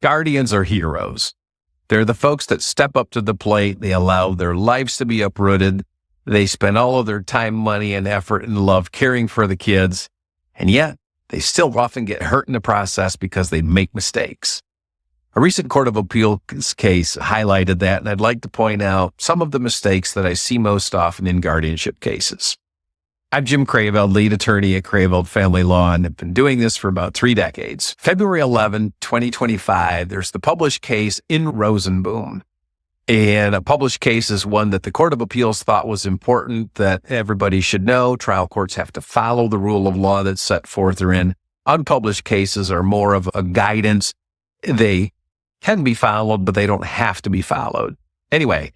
Guardians are heroes. They're the folks that step up to the plate. They allow their lives to be uprooted. They spend all of their time, money, and effort and love caring for the kids. And yet, they still often get hurt in the process because they make mistakes. A recent Court of Appeals case highlighted that, and I'd like to point out some of the mistakes that I see most often in guardianship cases. I'm Jim Craveld, lead attorney at Craveld Family Law, and I've been doing this for about 3 decades. February 11, 2025, there's the published case in Rosenboom. And a published case is one that the Court of Appeals thought was important, that everybody should know. Trial courts have to follow the rule of law that's set forth therein. Unpublished cases are more of a guidance. They can be followed, but they don't have to be followed. Anyway,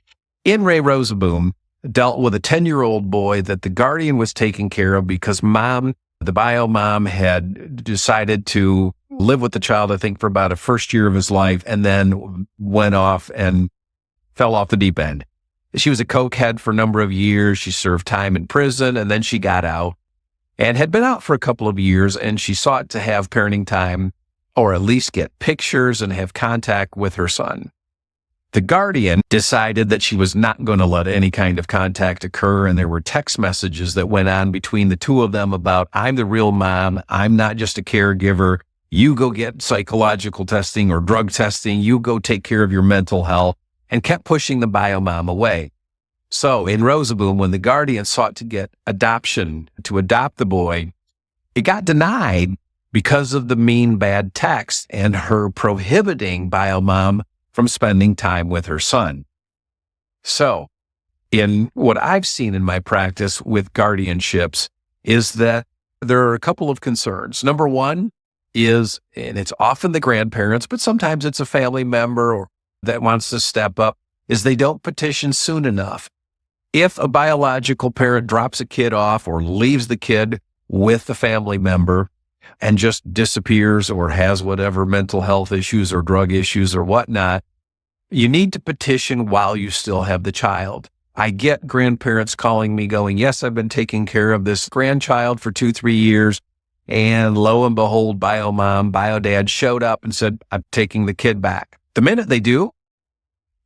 in Ray Rosenboom dealt with a 10-year-old boy that the guardian was taking care of because mom, the bio mom, had decided to live with the child, I think, for about a first year of his life, and then went off and fell off the deep end. She was a cokehead for a number of years. She served time in prison, and then she got out and had been out for a couple of years, and she sought to have parenting time, or at least get pictures and have contact with her son. The guardian decided that she was not going to let any kind of contact occur, and there were text messages that went on between the two of them about, I'm the real mom, I'm not just a caregiver, you go get psychological testing or drug testing, you go take care of your mental health, and kept pushing the bio mom away. So in Rosenboom, when the guardian sought to get adoption, to adopt the boy, it got denied because of the mean, bad text and her prohibiting bio mom from spending time with her son. So, in what I've seen in my practice with guardianships is that there are a couple of concerns. Number one is, and it's often the grandparents, but sometimes it's a family member or that wants to step up, is they don't petition soon enough. If a biological parent drops a kid off or leaves the kid with the family member and just disappears or has whatever mental health issues or drug issues or whatnot, you need to petition while you still have the child. I get grandparents calling me going, yes, I've been taking care of this grandchild for 2-3 years. And lo and behold, bio mom, bio dad showed up and said, I'm taking the kid back. The minute they do,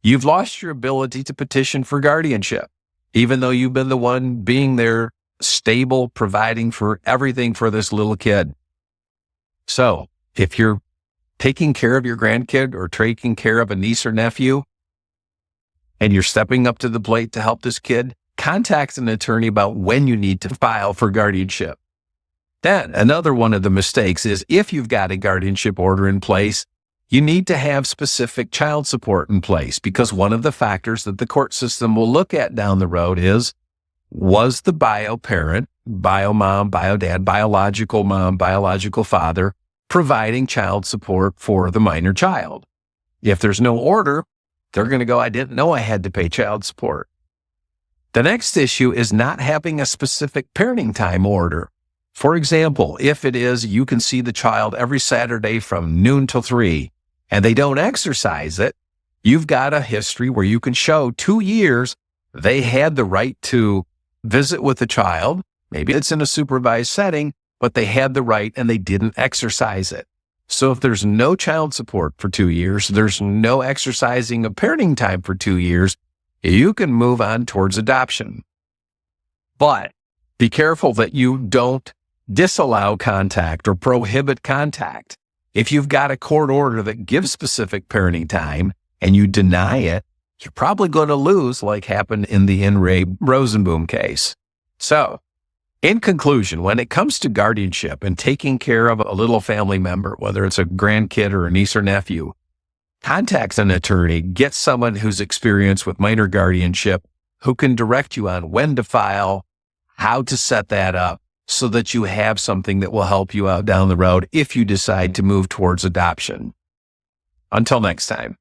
you've lost your ability to petition for guardianship, even though you've been the one being there, stable, providing for everything for this little kid. So if you're taking care of your grandkid or taking care of a niece or nephew, and you're stepping up to the plate to help this kid, contact an attorney about when you need to file for guardianship. Then another one of the mistakes is if you've got a guardianship order in place, you need to have specific child support in place, because one of the factors that the court system will look at down the road is, was the bio parent, bio mom, bio dad, biological mom, biological father, providing child support for the minor child? If there's no order, they're going to go, I didn't know I had to pay child support. The next issue is not having a specific parenting time order. For example, if it is you can see the child every Saturday from noon till 3 and they don't exercise it, you've got a history where you can show 2 years they had the right to visit with the child. Maybe it's in a supervised setting, but they had the right and they didn't exercise it. So if there's no child support for 2 years, there's no exercising of parenting time for 2 years, you can move on towards adoption. But be careful that you don't disallow contact or prohibit contact. If you've got a court order that gives specific parenting time and you deny it, you're probably going to lose, like happened in the Ray Rosenboom case. So, in conclusion, when it comes to guardianship and taking care of a little family member, whether it's a grandkid or a niece or nephew, contact an attorney, get someone who's experienced with minor guardianship who can direct you on when to file, how to set that up, so that you have something that will help you out down the road if you decide to move towards adoption. Until next time.